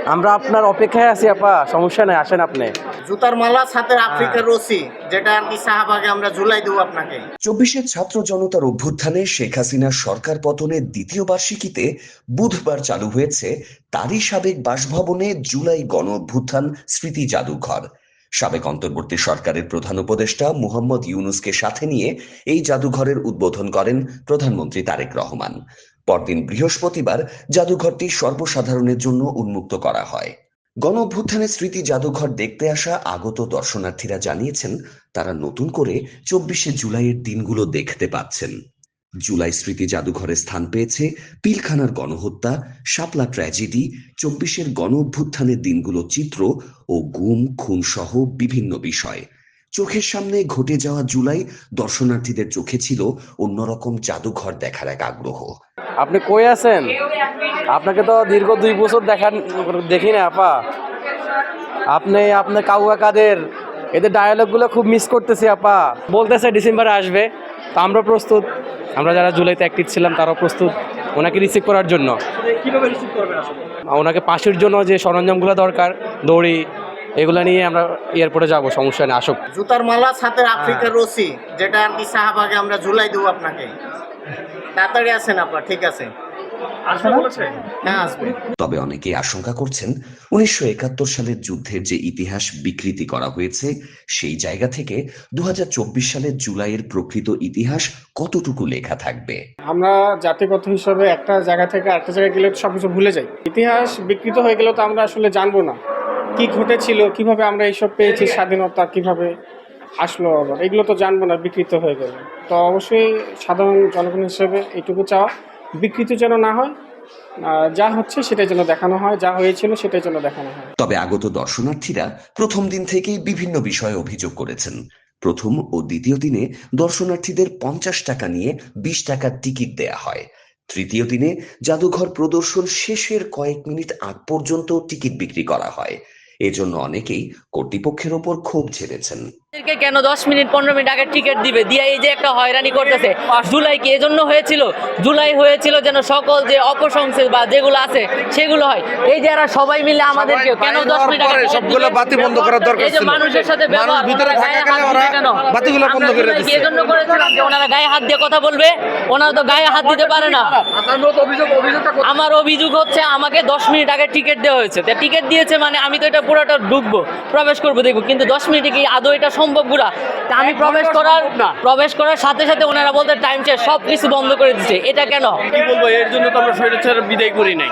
আমরা আপনার অপেক্ষায় আছি আপা, সমস্যা নাই, আসেন আপনি। জুতার মালা সাথে আফ্রিকার রশি, যেটা আর কি শাহবাগে আমরা ঝুলাই দেবো আপনাকে। 24-এর ছাত্র জনতার অভ্যুত্থানে শেখ হাসিনার সরকার পতনের দ্বিতীয় বার্ষিকীতে বুধবার চালু হয়েছে তারই সাবেক বাসভবনে জুলাই গণ অভ্যুত্থান স্মৃতি জাদুঘর। সাবেক অন্তর্বর্তী সরকারের প্রধান উপদেষ্টা মুহাম্মদ ইউনূসকে সাথে নিয়ে এই জাদুঘরের উদ্বোধন করেন প্রধানমন্ত্রী তারেক রহমান। পরদিন বৃহস্পতিবার জাদুঘরটি সর্বসাধারণের জন্য উন্মুক্ত করা হয়। গণ অভ্যুত্থানের স্মৃতি জাদুঘর দেখতে আসা আগত দর্শনার্থীরা জানিয়েছেন তারা নতুন করে 24শে জুলাইয়ের দিনগুলো দেখতে পাচ্ছেন। জুলাই স্মৃতি জাদুঘরে স্থান পেয়েছে পিলখানার গণহত্যা, শাপলা ট্র্যাজেডি, 24-এর গণ অভ্যুত্থানের দিনগুলো চিত্র ও গুম খুন সহ বিভিন্ন বিষয়। চোখের সামনে ঘটে যাওয়া জুলাই দর্শনার্থীদের চোখে ছিল অন্যরকম জাদুঘর দেখার এক আগ্রহ। আপনি কই আছেন? আপনাকে তো দীর্ঘ 2 বছর দেখি না আপা। আপনার কাউয়া কাদের এদের ডায়ালগগুলো খুব মিস করতেছি আপা। বলতেছে ডিসেম্বরে আসবে, তো আমরা প্রস্তুত। আমরা যারা জুলাইতে অ্যাক্টিভ ছিলাম তারাও প্রস্তুত ওনাকে রিসিভ করার জন্য। কিভাবে রিসিভ করবেন আসলে? ওনাকে পাশের জন্য যে সরঞ্জামগুলো দরকার, দড়ি, এগুলো নিয়ে আমরা এয়ারপোর্টে যাবো, সমস্যা নেই, আসুক। জুতার মালা সাথে আফ্রিকার রশি, যেটা আর কি শাহবাগে আমরা ঝুলাই দেবো আপনাকে। তাড়াতাড়ি আসেন আপা, ঠিক আছে? হ্যাঁ, আসবে। তবে অনেকেই আশঙ্কা করছেন 1971 সালের যুদ্ধের যে ইতিহাস বিকৃতি করা হয়েছে সেই জায়গা থেকে 2024 সালের জুলাইয়ের প্রকৃত ইতিহাস কতটুকু লেখা থাকবে। আমরা জাতিগত হিসাবে একটা জায়গা থেকে আরেকটা জায়গায় গেলে সবকিছু ভুলে যাই। ইতিহাস বিকৃত হয়ে গেলে তো আমরা আসলে জানবো না কি ঘটেছিল, কিভাবে আমরা এইসব পেয়েছি, স্বাধীনতা কিভাবে আসলো, আবার এগুলো তো জানবো না বিকৃত হয়ে গেলে। তো অবশ্যই সাধারণ জনগণ হিসেবে এইটুকু চাওয়া, বিকৃত যেন না হয়, যা হচ্ছে সেটাই যেন দেখানো হয়, যা হয়েছিল সেটাই যেন দেখানো হয়। তবে আগত দর্শনার্থীরা প্রথম দিন থেকেই বিভিন্ন বিষয়ে অভিযোগ করেছেন। প্রথম ও দ্বিতীয় দিনে দর্শনার্থীদের 50 টাকা নিয়ে 20 টাকার টিকিট দেয়া হয়। তৃতীয় দিনে জাদুঘর প্রদর্শন শেষের কয়েক মিনিট আগ পর্যন্ত টিকিট বিক্রি করা হয়। এজন্য অনেকেই কর্তৃপক্ষের ওপর ক্ষোভ ঝেড়েছেন। কেন 10 মিনিট 15 মিনিট আগে টিকিট দিবে, দিয়ে এই যে একটা হয়রানি করতেছে। জুলাই কি এজন্য হয়েছিল? জুলাই হয়েছিল যেন সকল যে অপসংখ্যক বা যেগুলো আছে সেগুলো হয়। এই যে এরা সবাই মিলে আমাদেরকে কেন 10 মিনিট আগে সবগুলো বাতি বন্ধ করার দরকার ছিল। এই যে মানুষের সাথে ব্যবহার, ভিতরে থাকা গেলে ওরা বাতিগুলো বন্ধ করে দিচ্ছে। এজন্য করেছিলাম যে ওনারা গায়ে হাত দিয়ে কথা বলবে, ওনারা তো গায়ে হাত দিতে পারে না। আমার অভিযোগ হচ্ছে আমাকে 10 মিনিট আগে টিকিট দেওয়া হয়েছে। তা টিকিট দিয়েছে মানে আমি তো এটা পুরোটা ঢুকবো, প্রবেশ করবো, দেখবো, কিন্তু 10 মিনিটে কি আদৌ এটা সম্ভব? পুরা আমি প্রবেশ করার সাথে সাথে ওনারা বলতে টাইম শেষ, সব কিছু বন্ধ করে দিচ্ছে। এটা কেন? কি বলবো, এর জন্য তো আমরা স্বৈরাচার বিদায় করি নাই।